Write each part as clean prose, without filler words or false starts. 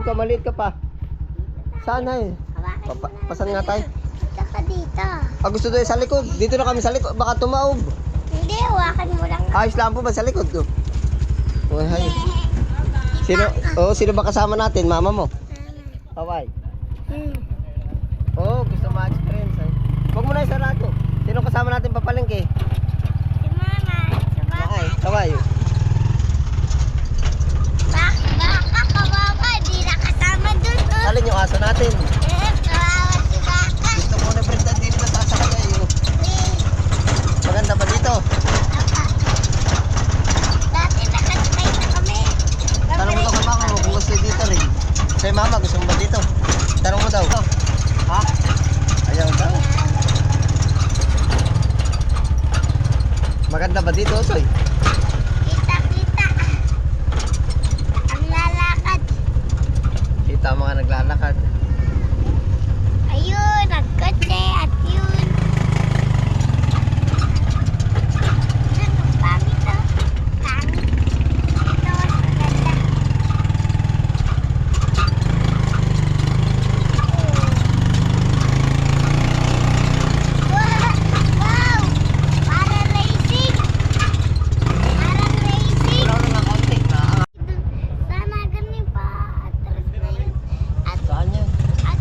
Nahulog ka, maliit ka pa. Sana eh. Pasan nga tayo. Dito ka dito. Gusto tayo sa likod. Dito na kami sa likod. Baka tumaob. Hindi, hawakan mo lang. Ayos lang po ba sa likod to? Oh, hay. Sino ba kasama natin? Mama mo? Hawaii. Gusto ma-experience eh. Huwag mo na isarado. Sino kasama natin papalengke? Si Mama. Ay, Hawaii. Baka kawawa, di na kasama dun. Alin yung aso natin? Kawawa si Baka. Gusto mo na friend dito na sasakay eh. Maganda ba dito? Dati nakasakay na kami. Tanong mo daw kay mama mo kung gusto dito rin. Say mama, gusto mo ba dito? Tanong mo daw. Ha? Ayaw daw. Maganda ba dito, Soy? Kita. Ang lalakad. Kita ang mga naglalakad. Ayun, nagkotse at yun. Yun, ang pangit oh. Pangit. Ito, mas maganda. Wow! Parang racing! Parang racing! Wala na kaunti. Sana ganun pa. Atras na yun. At Saan yan? At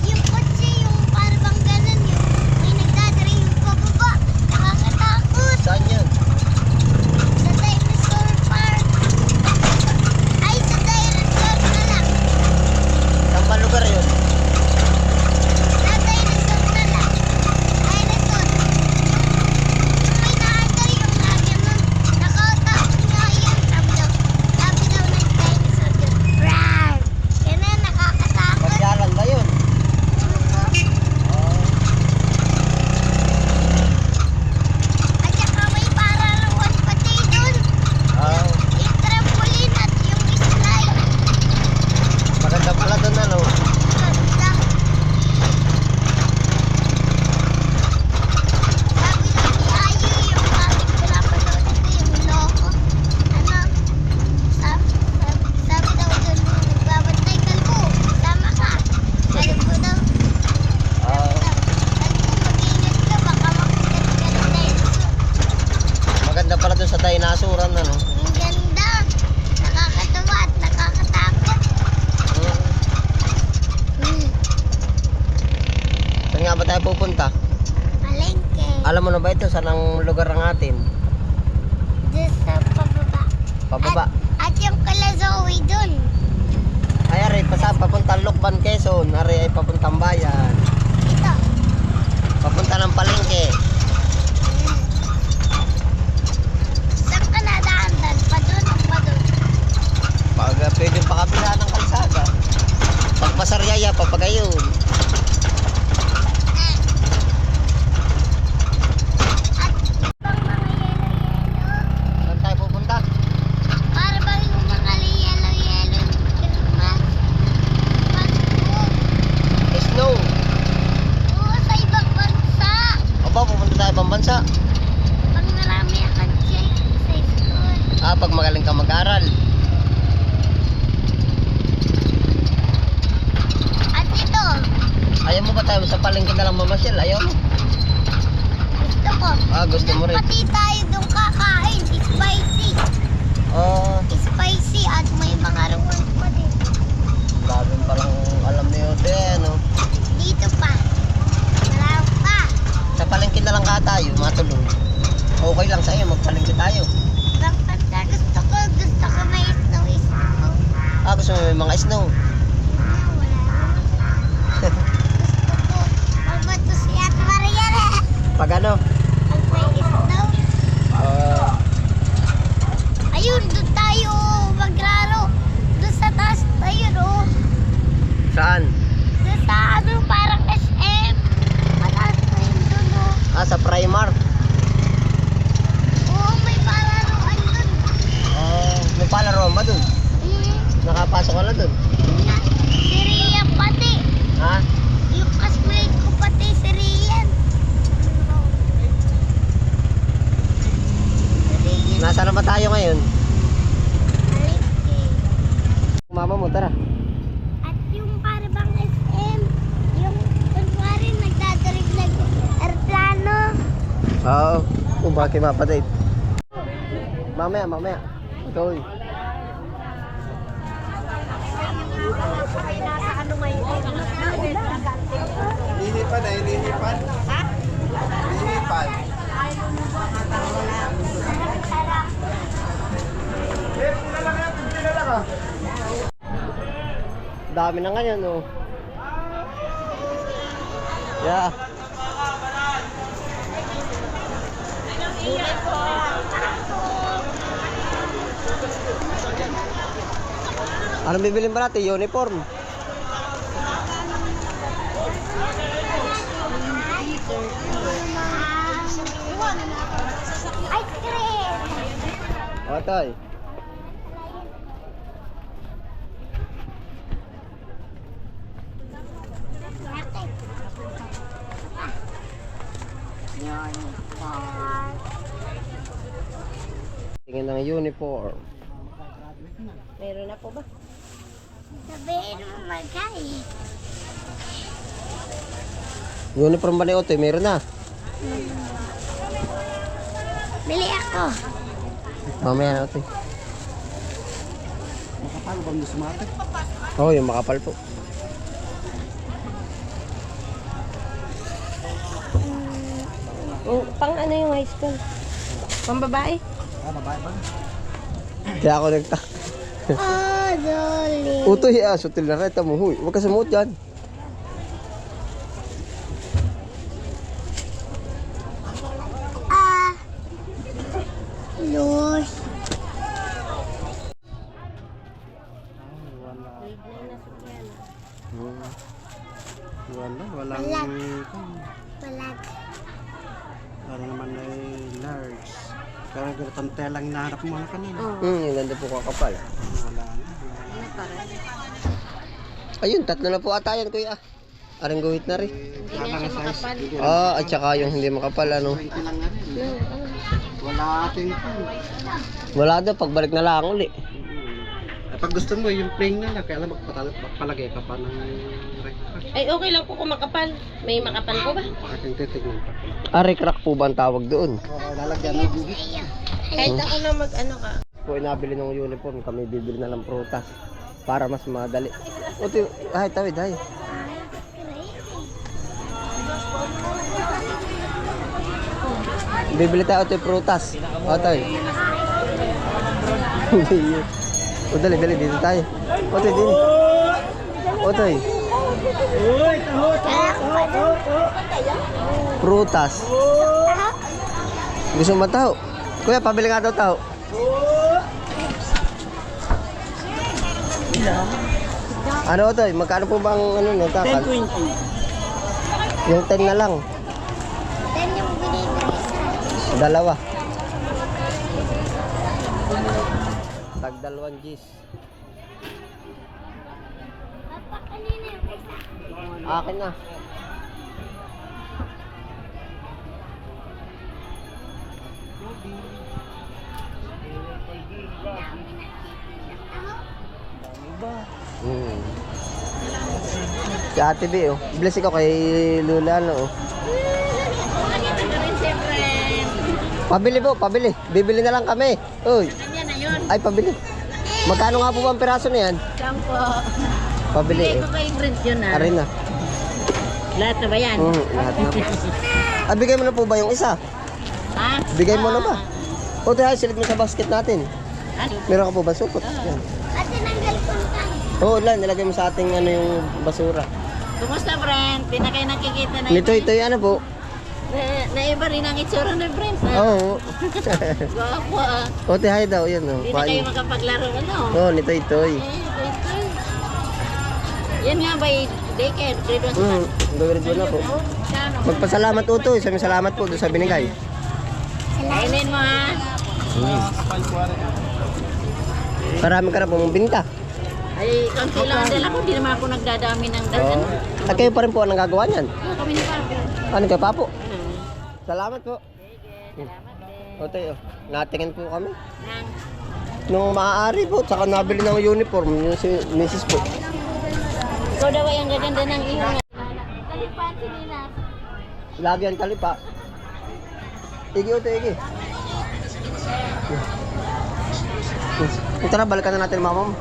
yung kotse, yung parang ganun yung may nagdadrive yung pababa. Nakakatakot. Saan yan? Sa dinosaur park. Ay, sa dinosaur na lang. Saan ba lugar yun? Sa dinosaur na lang. Dinosaur. Yung may naandar yung nga ganun. Nakakatakot nga yan. Sabi daw ng dinosaur yun. Rawr! Ganun, nakakatakot. Pasyalan ba yun? At saka may pararuan pati dun. Oh, Yung trampoline at yung slide. maganda pala doon ano. Ganda. Sabi daw ni Ayu yung bakit pinapanood ito yung loko. Sabi daw dun nagbabantay kalbo. Tama ka. Kalbo daw. Oh, Mag-ingat ka baka makikat ka ng dinosaur. maganda pala doon sa dinasuran ano. Ang ganda. Nakakatawa at nakakatakot. Saan nga ba tayo pupunta? Palengke. Alam mo na ba ito saan ang lugar ng atin? Diyos sa pababa. Pababa. At yung kala Zoe dun. Ay, ari, papuntang Lukban, Quezon. Ari ay papuntang bayan. Ito. Papunta ng palengke. Saan ka nadaan? Pa dun o pa dun? Pag pwedeng pakabila ng kalsada. Pag Pasaryaya, papagayon. At ibang mga yelo-yelo. Saan tayo pupunta? Para bang yung mga yelo-yelo. Christmas. Pasko. Snow. Oo, sa ibang bansa. Aba, pupunta tayo pang bansa. Pag marami akong check sa school. Pag magaling ka mag-aral. At ito. Ayaw mo ba tayo sa palengke na lang mamasyal? Ayaw mo? Gusto ko. Gusto mo rin. Pati tayo doon kakain. Spicy. Spicy at may mga ruwan pa din. Sabi palang alam niyo ito ano. Dito pa. Marami pa. Sa palengke na lang ka tayo, matulog. Okay lang sa'yo, magpalengke tayo. Bakit gusto ko may snow. Gusto mo may mga snow. Gusto ko magbato si At Mariana. Pag ano? Pag may snow. Ayun, doon tayo maglaro. Doon sa taas tayo, no? Saan? Doon sa ano, parang SM. Mataas na yun doon, no? Sa Primar. Oo, may palaruan doon. May palaroan ba dun? Nakapasok ka na dun? Si Rian pati. Ha? Yung classmate ko pati si Rian. Nasaan na ba tayo ngayon? Palengke. mama mo, tara. At yung parabang SM, yung kunwari nagdadarig aeroplano. Oo. Kung bakit mapadate. Mamaya. Ito. Hinihipan na, hinihipan. Hinihipan. Dami na ngayon, oh. Yeah. Anong bibilin ba natin? Uniform. Ice cream! O, tay. Tingin ng uniform. Meron na po ba? Sabihin mo magkay. Uniform ba ni Otoy? Meron na. Bili ako. Mamaya na, Otoy. Makapal bang gusto mati? Oo, yung makapal po. Pang ano yung high school? Pang babae? Ah, babae ba? Kaya ako nagta... Oh, darling. Utoy, sutil na reta mo. Huy, huwag ka sumuot dyan. Los. Walang... Balag. Para naman ay large. Kaya ganitong telang hinahanap mo na kanina. Yung ganda po kakapal. Wala na. Ano pa rin? Ayun, tatlo na po ata yan, kuya. Aring guhit na rin. Hindi na siya makapal. At saka yung hindi makapal, ano. 20 lang nga rin. Wala ating phone. Wala daw, pagbalik na lang uli. Pag gusto mo yung plain na lang, kaya lang magpalagay ka pa ng record. Ay, okay lang po kung makapal. May makapal po ba? Aking titignan pa. Crack po ba ang tawag doon? Oo, lalagyan ng bugis. Kahit ako na mag-ano ka. Po nabili ng uniform, kami bibili na ng prutas. Para mas madali. Otoy, ay, tawid, ay. Bibili tayo ito prutas. Otoy. O dali, dito tayo. Otoy, din. Otoy. Prutas. Gusto mo tao? Kuya, pabili nga daw tao. Ano Otoy? Magkano po bang ano nagkakal? 10.20. Yung 10 na lang. Then yung binibili isa. Dalawa. Tag 2 Gs. Papa, kanina yung isa. Akin na. Si Ate B, oh. Bless ko kay Lula, no, oh. Nakita ko rin siyempre. Pabili po, pabili. Bibili na lang kami. Uy, Kanya na yun. ay pabili. Magkano nga po ba ang piraso na yan? Sampo. Pabili, Hindi eh. ko favorite yun ah. Arin na. Lahat na ba yan? Lahat na po. Ah, bigay mo na po ba yung isa? Ha? Bigay mo na ba? O, tayo, silid mo sa basket natin. Ano? Meron ka po ba supot? Yan. At tinanggal ko na. Oo, nilagay mo sa ating ano yung basura. Kumusta, friend? Di na kayo nakikita na Nito, ito yung ano po. Naiba rin ang itsura ng friend. Oo. Gwapo ah. O, tihay daw, yan, oh. Di na kayo makapaglaro ano. Oo, nito, ito, eh. Ito. Yan nga ba daycare? Grade 1 sa Gawin na po. Magpasalamat po to, isang salamat po doon sa binigay. Kainin mo ha. Marami ka na pong binta. Ay, konti lang ang dala ko. Di naman ako nagdadami ng Oo. dalan. At kayo pa rin po ang nagagawa niyan. Oo, kami ni Papo. Ano kayo, Papo? Hmm. Salamat po. Sige, salamat din. O, tayo. Natingin po kami. Nang Nung maaari po, saka nabili ng uniform, yung si Mrs. po. Ikaw daw ay ang gaganda ng iyong kalipan nila. Lagi ang kalipa. Igi o igi. Tara, balikan na natin mama mo.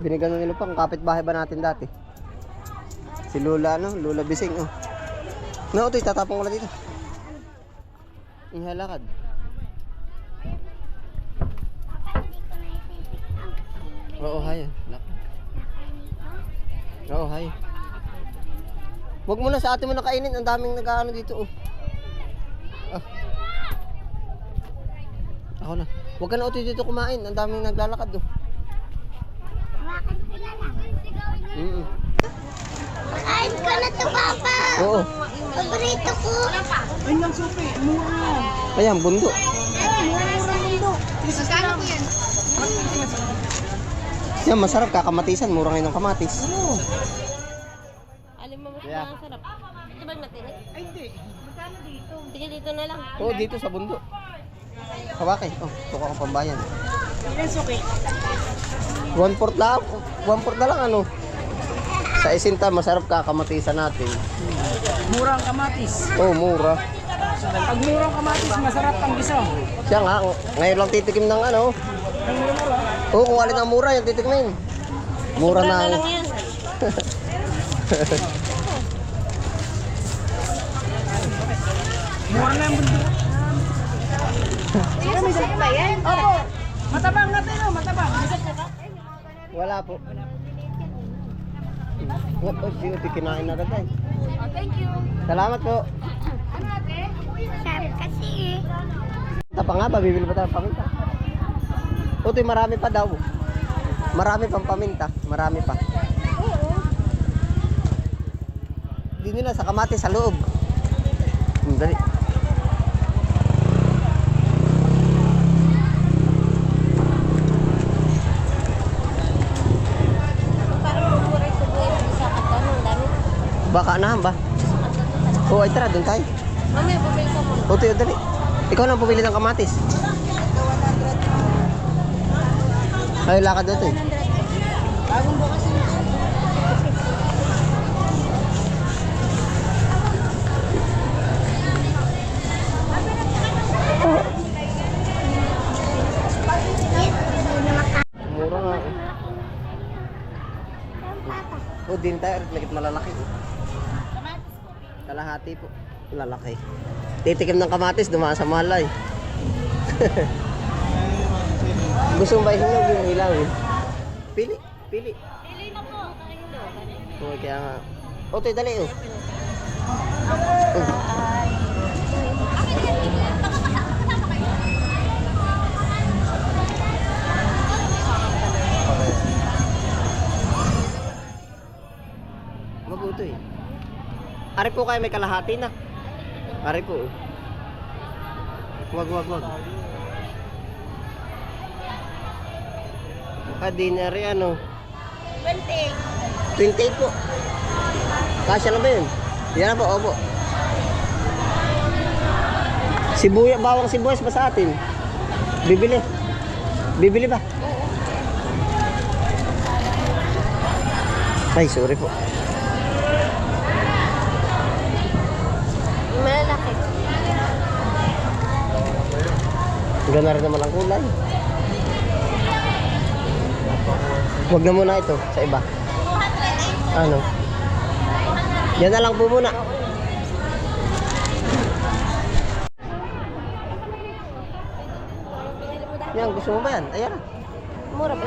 Binigyan na nila pang kapitbahay ba natin dati? Si Lula, no? Lula Bising, oh. No, ito, itatapong ko na dito. Ihalakad. Oo, hay. Oo, hay. Huwag mo na sa ate mo na kainin. Ang daming nag-ano dito, oh. Ah. Ako na. Huwag ka na utoy dito kumain. Ang daming naglalakad, oh. Kain ko na to, Papa. Oo. Paborito ko. Ayan, bundo. Magkano po yan? Yan, masarap. Kakamatisan. Mura ngayon ng kamatis. Alin mo mas Yeah. masarap? Ito ba matinik? Ay, hindi. Magkano dito? Sige, dito na lang. Oo, dito sa bundo. Kawaki. Oh, tuka ko pambayan. Yes, okay. 1/4 lang. 1/4 na lang, ano. Sa isinta, masarap kakamatisan natin. Murang kamatis. Oh, mura. Pag murang kamatis, masarap ang gisa. Siya nga, ngayon lang titikim ng ano. Oo, kung alin ang mura, yung titikmin. Mura na. lang yan. Mura na yung bundok. Sino may sakit ba yan? Opo. Matabang natin, oh, matabang. Wala po. Oh, sinuti kinain na agad eh. Thank you. Salamat po. Sabi kasi. Tapa nga ba, bibili pa tayo ng paminta? Utoy, marami pa daw. Marami pang paminta. Marami pa. Hindi nila sa kamatis sa loob. Dali. Parang maburay sa buhay ng isa ka tanong. Dami. Baka na ba? Oo, ay tara, doon tayo. Mamaya, bumili ka muna. Utoy, dali. Ikaw na pumili ng kamatis. Ay, lakad doon eh. Bagong bukas yun. Mura nga. O, din tayo. Nagit malalaki. Kalahati po. Lalaki. Titikim ng kamatis, dumaan sa malay. Gusto mo ba hinog yung ilaw eh? Pili, pili. Pili na po. O, kaya nga. O, tayo dali oh. Mabuto eh. Ari po kayo may kalahati na. Ari po. Wag. Dinner ano? 28 po. Kasya na ba yun? Yan na po, opo. Bawang sibuyas ba sa atin? Bibili. Bibili ba? Ay, sorry po. Malaki. Ganda rin naman ang kulay. Huwag na muna ito sa iba. Ano? Yan na lang po muna. Yan, gusto mo ba yan? Ayan na. Mura ba?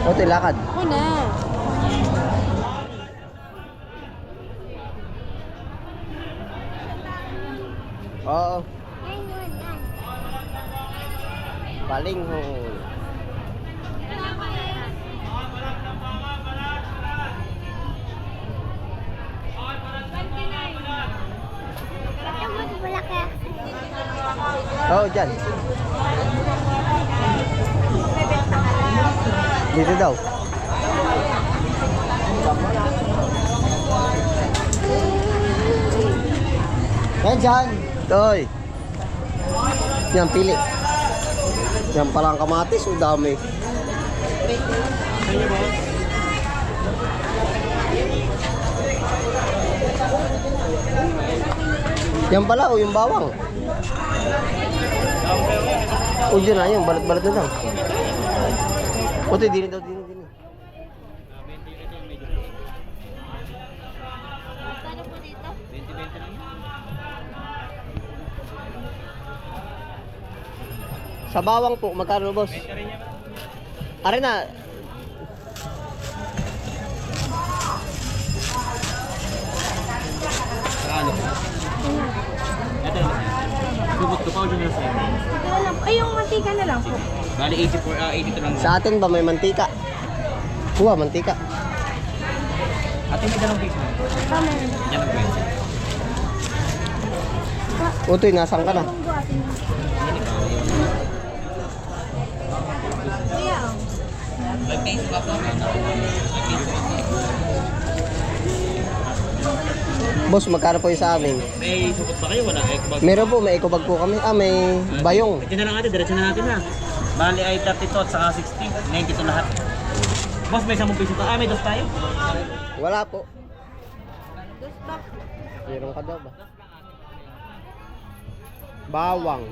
O, ito lakad. Ako na. Oo. Palinghong. Oo, dyan. Dito daw. Yan dyan. Toy. Yan, pili. Yan palang kamatis. O dami. Yan pala o yung bawang. O yun na yun. Balat-balat na lang. Puti, dini daw, dini. Paano po dito? Sa bawang po, magkano boss? Are na. Subot ko pa o dyan na sa inyo. Ay, yung mantika na lang po. Bali 82 lang. Sa atin ba may mantika? Kuha, mantika. Atin may dalawang piso. Yan ang pwede. Utoy, nasaan ka na? Boss, magkano po yung sa amin? May subot pa kayo? Wala. Meron po, may ecobag po kami. Ah, may bayong. Ito na lang natin. Diretso na natin ha. Bali ay 32 at saka 60. 92 lahat. Boss, may 10 piso pa. May dos tayo. Wala po. Meron ka daw ba? Bawang.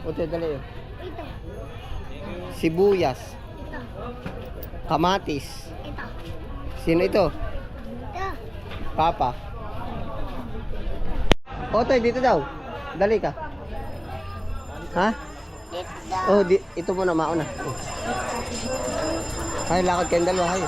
Utoy, dali yun. Ito. Sibuyas. Ito. Kamatis. Ito. Sino ito? Ito. Papa. Otoy, dito daw. Dali ka. Ha? Ito. Oh, ito muna, mauna. Oh. Hay, lakad kayong dalawa, hay.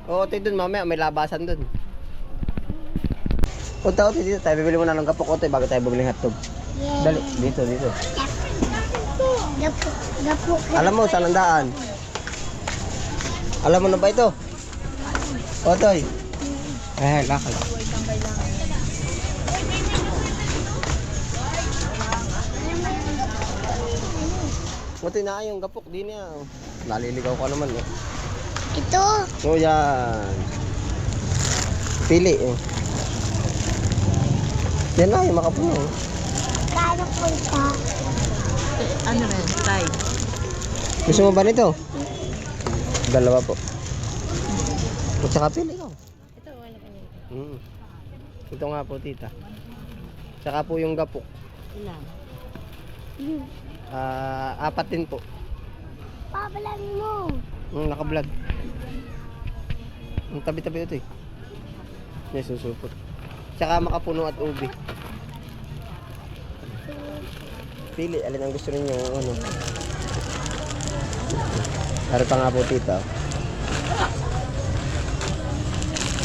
Oo, Otoy, dun mamaya, may labasan dun. Otoy, dito tayo, bibili mo na ng kapok, Otoy, bago tayo bibili ng hotdog. Dali, dito. Gapo. Gapo. Alam mo, saan ang daan? Alam mo na ba ito? Otoy. Lakad. Otoy, na yung gapok, di niya. Naliligaw ka naman, eh. Ito. O yan. Pili, eh. Yan na, yung makapuno. Kano po ito? Ano rin? Tay. Gusto mo ba nito? Dalawa po. At saka pili ko. Ito, wala ka niya. Ito nga po, tita. Tsaka po yung gapok. Ilan? 4 din po. Pabalan mo. Naka-vlog. Ang tabi-tabi ito, eh. May susupot. Tsaka makapuno at ubi. Pili, alin ang gusto ninyo, ano. Meron pa nga po, tita.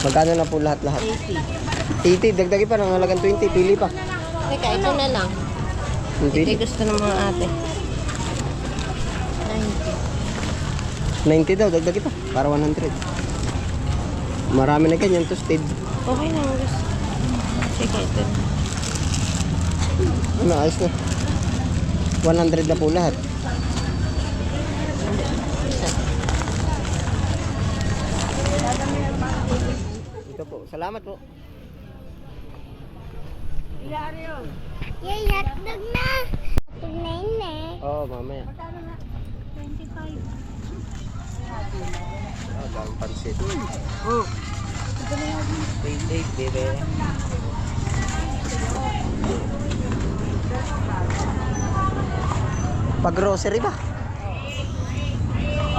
Magkano na po lahat-lahat? 80. 80, dagdagi pa ng halagang 20, pili pa. Teka, ito na lang. Yung Ito pili. yung gusto ng mga ate. 90 daw, dagdagi pa. Para 100. Marami na ganyan, toasted. Okay na, gusto. Sige, ito. Ano, ayos na. 100 na po lahat. Ito po, salamat po. Yay, hotdog na. Hotdog na yun eh. Oo, mamaya. 25. Ang pansit. Oh. 88, bebe. Pag grocery ba?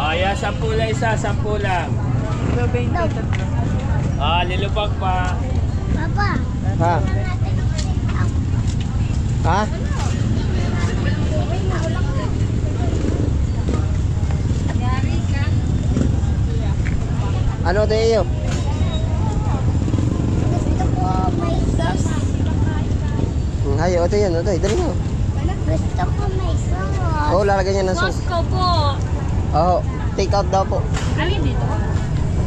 Ayan, 10 lang isa, 10 lang. Lilubag pa. Papa. Ha? Ha? Ano tayo? Gusto ko may sauce. Hayo, ito yan. Ito, dali mo. Gusto ko may sauce. Oo, lalagyan niya ng sauce. Costco po. Oo. Take out daw po. Alin dito?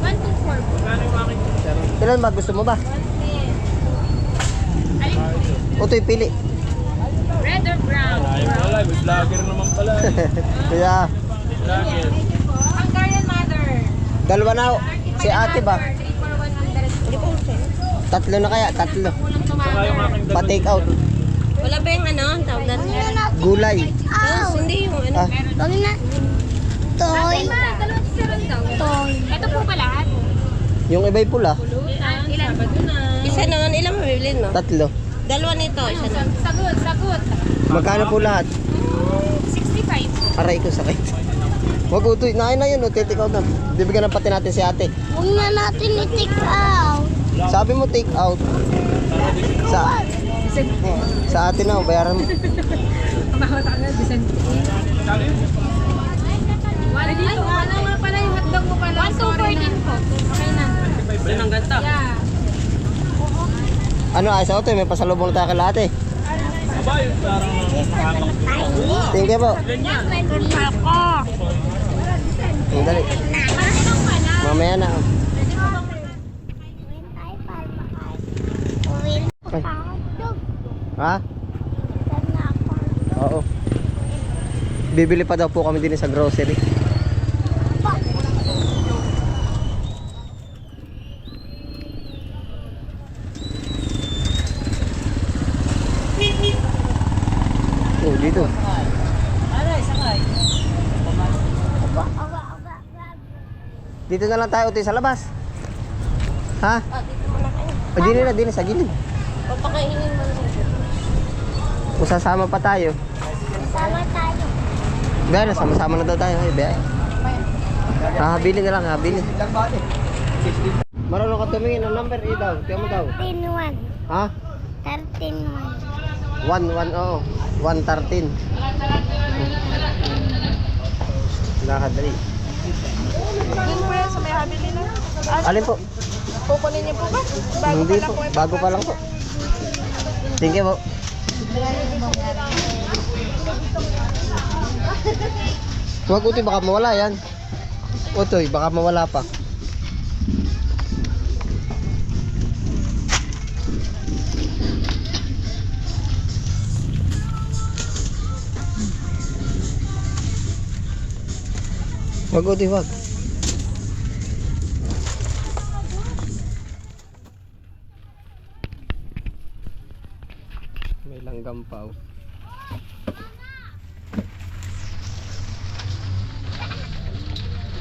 124 po. Ilan ba? Gusto mo ba? Alin po? Utoy, pili. Red or brown? Wala, may vlogger naman pala. Kaya, Vlogger. Hungarian mother. dalawa na ho. Si ate ba? 3 for 100. Tatlo na kaya? Tatlo. Kulang Saka yung tumagal. aking Pa-take out. Wala ba yung ano? Ang tawag na? Gulay. Hindi yung ano. Ah, Wag na. Toy. Dalawang siron daw. Toy. Ito po ba lahat? yung iba'y pula. Ilan? Sabado na. Isa naman, ilang mabilin mo? Tatlo. Dalawa nito, isa na. Sagot, sagot. Magkano po lahat? 65. Aray ko, sakit. Wag utoy. Nain na yun. Take out na. Bibigyan na pati natin si ate. Huwag na natin i-take out. Sabi mo take out. Sa ate na, bayaran mo. Kumahot ka na, bisan. Wala dito. Wala nga pala yung hotdog mo pala. 1,214 po. Okay na. Yan ang ganta. Yeah. Ano, ayos ako to. May pasalubong na tayo kay ate. Aba, yung parang Thank you po. Ang dali. Mamaya na. Ha? Oo. Bibili pa daw po kami din sa grocery. Oh, dito. Dito na lang tayo utoy sa labas. Ha? O, din na, sa gilid. Papakainin mo na. Kung sasama pa tayo. Sama tayo. Gaya na, sama-sama na daw tayo. Ay, baya. Hahabilin na lang, hahabilin. Marunong ka tumingin ng number, daw. Tiyan mo daw. 13-1. Ha? 13-1. 1-1, oo. 1-13. Lakad, dali. Doon po yan sa may habili na. Alin po? Kukunin niyo po ba? Hindi po, bago pa lang po. Thank you po. Huwag utoy, baka mawala yan. Utoy, baka mawala pa. Huwag utoy, huwag. May langgam pa oh.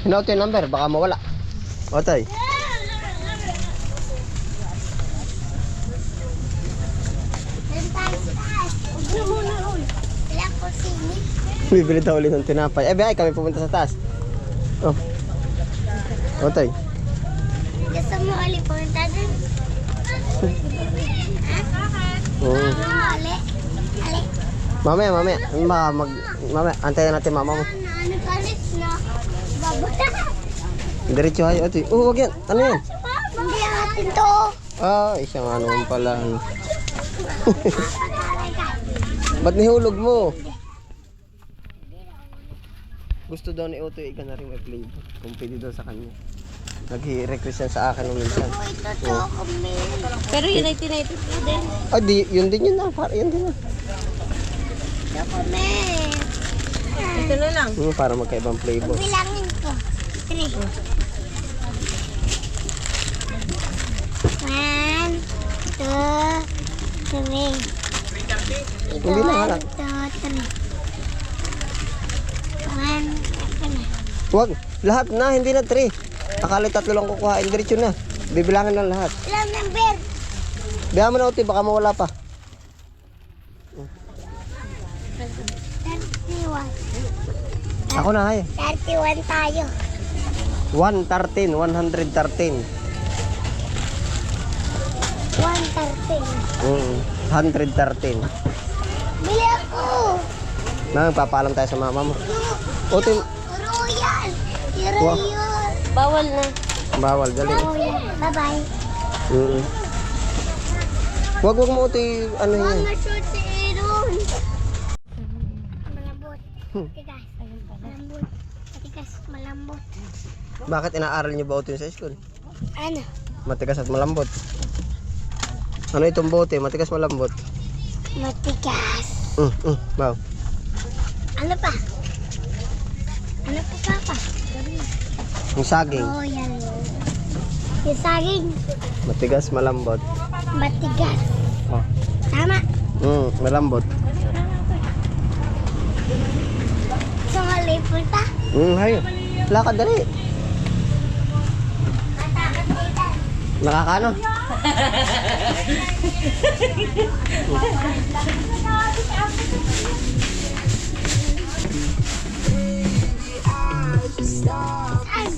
Hinaut yung number, baka mawala. Otoy. Doon tayo sa taas. Huwag na muna, Roy. Wala ko sini. Bibili daw ulit ng tinapay. Eh, biyay, kami pumunta sa taas. Oh. Otoy. Gusto mo ulit pumunta doon? Oo. Ali. Ali. Mamaya. Mamaya, antayin natin mama mo. Ano kalit na? Babata. Diretso ay, otoy. Oh, wag yan. Ano yan? Hindi natin to. Ah, isang ano man pala. Ba't nihulog mo? Gusto daw ni Otoy, ika na rin may flavor. Kung pwede daw sa kanya. Nag-request yan sa akin nung minsan. Ito to kami. Pero yun ay tinated ko din. Ah, yun din yun na. Yun din na. Ito kami. Ito na lang. Para magkaibang flavor. Bilangin ko. 3. 1, 2, 3. Hindi na nga lang. 1, Wag. Lahat na, hindi na 3. Akala 3 lang kukuhain. Diretso na. Bibilangin lang lahat. ilang number? Biya mo na Otoy, baka mawala pa. 31. Ako na, hay. 31 tayo. 113. 113. 113. 113. Bili ako. Nagpapaalam tayo sa mama mo. Otoy, Royal. Wow. Royal. Bawal na. bawal. Dali. Royal. Bye-bye. Wag mo Otoy, ano Huwag yan. ma-shoot si Aaron. Malambot. Tigas. Malambot. Tigas. Malambot. malambot. Bakit inaaral niyo ba ito sa school? Ano? Matigas at malambot. Ano itong bote? Matigas malambot. Matigas. Wow. Ano pa? Ano pa, Papa? Yung saging. Oh, yan. Yung saging. Matigas malambot. Matigas. Oh. Tama. Malambot. So, malipol pa. Hayo. Lakad dali. Matakot dito. Nakakano? Ayun.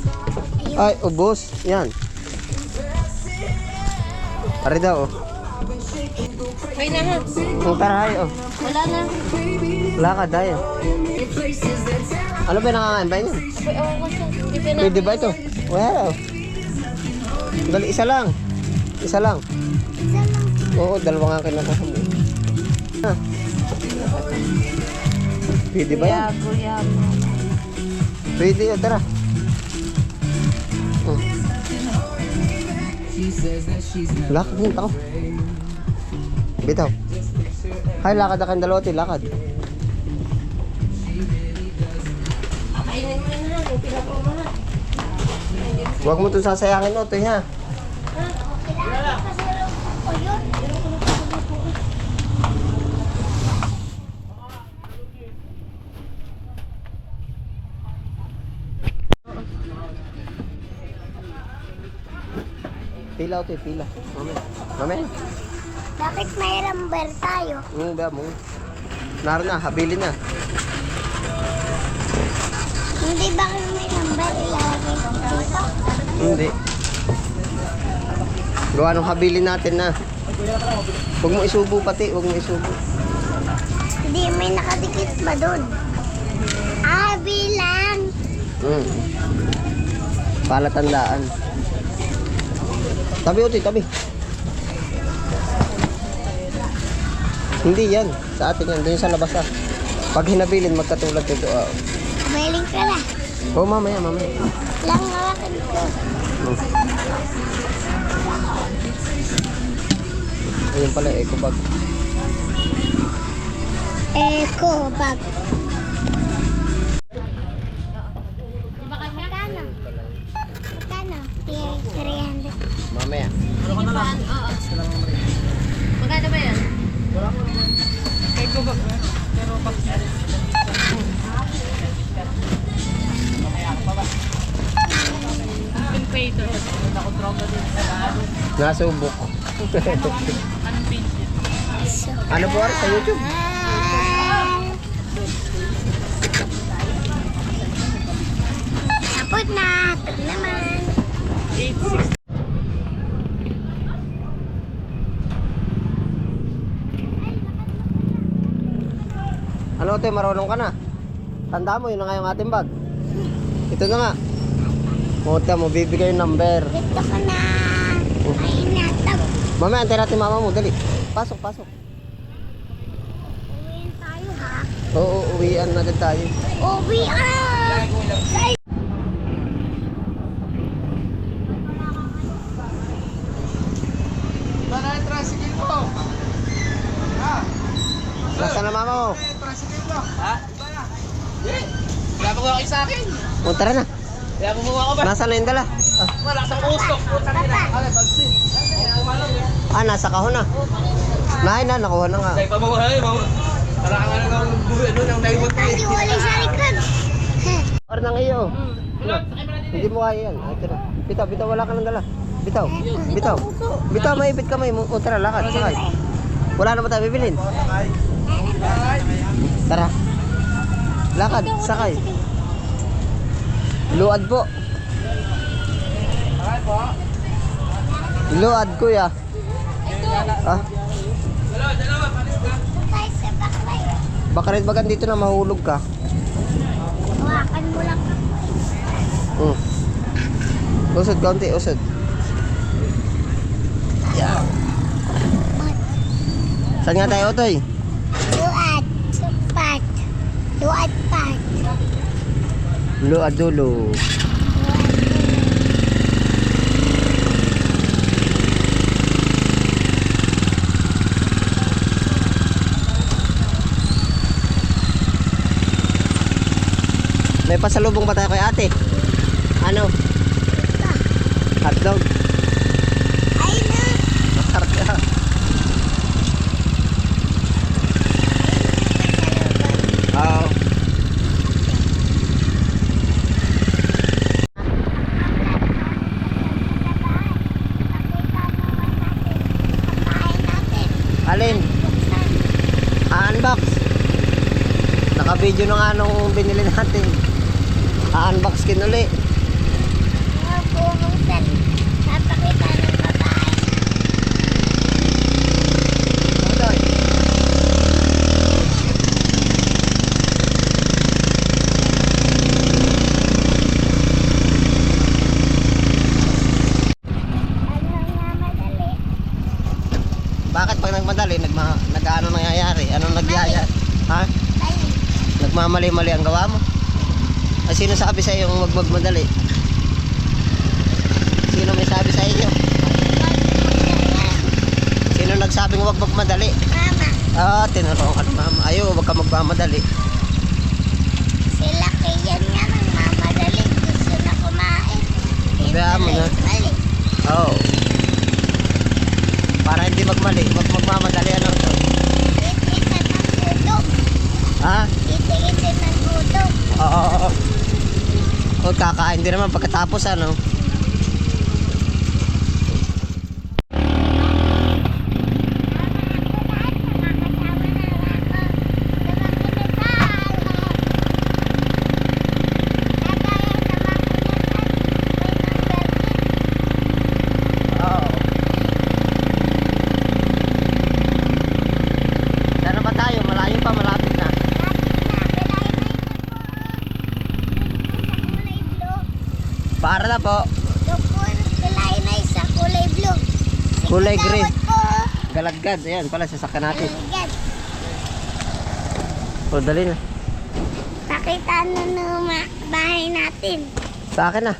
Ay, ubos. Yan. Pare daw. Okay na ha. Tara hayo. Wala na. Lakad tayo. Ano ba nakakain ba yun? Uy, ako kasi. Hindi pa na. Pwede ba ito? Wow. Dali, isa lang. Isa lang. Isa lang. Oo, dalawa nga kinakain mo. Ah. Pwede ba yan? Kuya, Pwede yun, tara. Lakad mo, ako. Bitaw. Hay, lakad na kayong dalawa, lakad. Kainin mo na. Yung pinako mo na. Huwag mo itong sasayangin, Otoy, ha? O yun. Pila, Otoy, pila. Mamaya. Mamaya. Bakit may number tayo? Ba mo? Naroon na, habilin na. Hindi ba kayo may number ilalagay dito? Hindi. Gawa nung habilin natin na. Huwag mo isubo pati, huwag mo isubo. Hindi, may nakadikit ba doon? Ah, bilang. Palatandaan. Tabi, Otoy, tabi. Hindi yan. Sa atin yan. Doon sa labas ah. Pag hinabilin, magkatulad ito. Mahiling ka na. Oh, mamaya, mamaya. Lang hawakan ko. Ayun pala, eco bag. Eco bag. Magkano? Magkano? 300. Mamaya. Magkano ba yan? Nasubok. Ano po sa YouTube? Tapos na. Ito naman. Ano ito, marunong ka na? Tanda mo, yun na nga yung ating bag. Ito na nga. Muta mo, bibigay yung number. Ito ko na. Ay, natab. Mamaya, antay natin mama mo, dali. Pasok, pasok. Uwiin tayo ha. Oo, uwian na agad tayo. Uwi Nasaan na mama mo? Kaya magawa kayo sa akin. O, tara na. Kaya gumawa ka ba? Nasaan na yung dala? Wala sa usok. Nasa kahon na. Na, nakuha na nga. Kaya pamawahay mo. Tara ka nga ng buhay doon ang naibot ko. tayo. Wala sa likod. Or nang iyo. Hindi mo kaya yan. Ito na. Bitaw, bitaw, wala ka ng dala. Bitaw, bitaw. Bitaw, maipit kamay mo. O, tara, lakad, sakay. Wala naman tayo bibilin. Tara. Lakad, sakay. Luad po. Luad, kuya. Ah, Tayo sa baklay. baka rin bagan dito na mahulog ka. Hawakan mo lang. Usod, kaunti, usod. Yeah. Saan nga tayo, Otoy? Luad. Pat. Luad pat. Blue adulo. May pasalubong ba tayo kay ate? Ano? Hotdog. Ay na. Masarap ka. Oo. Alin? A-unbox. Naka-video na nga nung binili natin. A-unbox kin uli. Mga bubuksan. Napakita ng babae. Otoy. Ano nga madali? Bakit pag nagmadali, nag-ano nangyayari? Anong nagyayari? Ha? Ay, Nagmamali-mali ang gawa mo? Ay, sino sabi sa iyo huwag magmadali? Sino may sabi sa inyo? Sino nagsabing huwag magmadali? mama. Ah, tinanong ka ng mama. Ayaw, huwag ka magmamadali. Sila kayan nga ng mamadali. Gusto na kumain. Kaya mo na. Mali. Oo. Para hindi magmali, huwag magmamadali. Ano to? Iti-iti ng gutom. Ha? Iti-iti ng gutom. Oo. O, kakain din naman pagkatapos, ano? Oo. Saan na ba tayo? Malayo pa, malapit na. Para na po. Kulay green. Galagad. Ayan pala, sasakyan natin. O, dali na. Pakita na ng bahay natin. Sa akin na.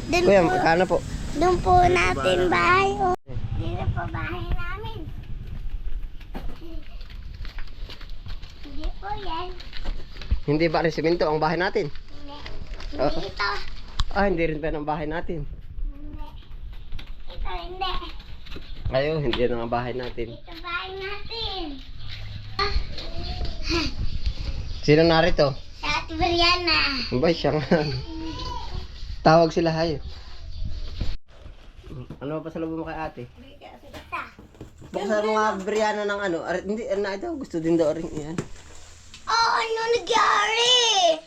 Doon Kuya, po, magkano po? doon po natin bahay. Oh. Dito po bahay namin. Hindi po yan. Hindi ba rin simento ang bahay natin? Hindi. Oh. Hindi ito. Ah, hindi rin ba ang bahay natin? Hindi. Ito hindi. Ayo, hindi yan ang bahay natin. Ito bahay natin. Sino narito? Sa Ate Brianna. Ba, siya nga. Tawag sila, hayo. Ano pa sa loob mo kay ate? Ito. Buksan mo nga Brianna ng ano. Hindi, na ito. Gusto din daw rin yan. Oh, ano nagyari?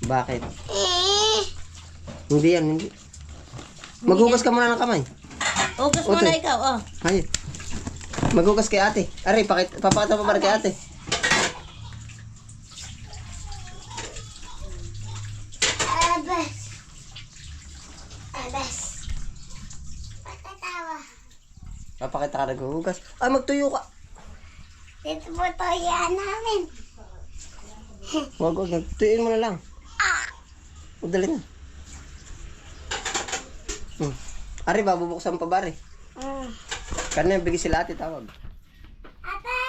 Bakit? Eh. Hindi yan, hindi. Maghugas ka muna ng kamay. Hugas Otoy. muna ikaw, oh. Hayo. Maghugas kay ate. Aray, papakita pa ba kay ate? Abas. Abas. Patatawa. Papakita ka naghuhugas. Ay, magtuyo ka. Dito po toya namin. Wag, tuyuin mo na lang. O, dali na. Ari, babubuksan pa ba, Ari? Kanina, bigay sila ate, tawag. Ate!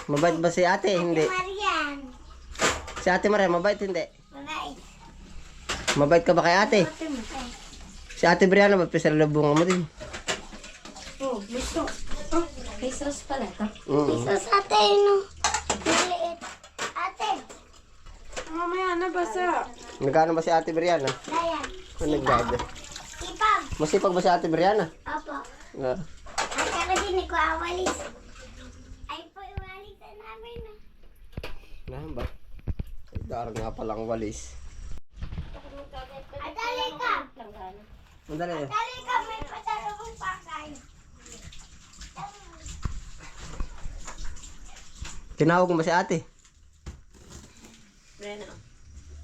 Mabait ba si ate? Hindi. Marian. Si ate Maria, mabait hindi. Mabait. Mabait ka ba kay ate? Si ate Brianna, ba't pisalubungan mo din? Oh, gusto. Oh, may sauce pala ito. Isos ate, no? Maliit. Ate! Mamaya na basa. Nagkano ba si ate Brianna? Dayan. Ano nagdada? Ipag. Masipag ba si ate Brianna? Opo. Ah. At saka din ko awalis. Ay po, iwalisan namin. Ba? Ay, darang nga palang walis. Adali ka! Mandali. Adali ka, may pasalubong pa kayo. Tinawag mo ba si ate? Breno.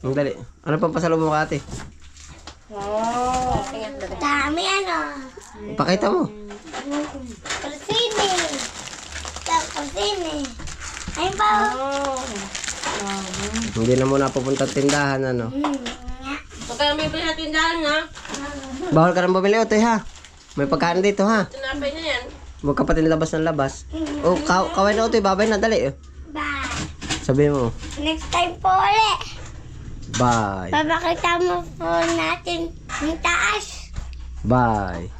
Mandali. Ano pang pasalubong mo kay ate? Oh. Dami ano. Ipakita mo. Kusini. Kusini. Ay ba? Oh. Hindi na muna pupunta sa tindahan, ano. Huwag ka namin pinatindahan ha. Bawal ka nang bumili, Otoy, ha? May pagkain dito, ha? Tinapay na yan. Huwag ka patin labas ng labas. Oh, kaway na, Otoy. Babay na, dali. Bye. Sabi mo, Next time po ulit. bye. Papakita mo po natin yung taas. Bye.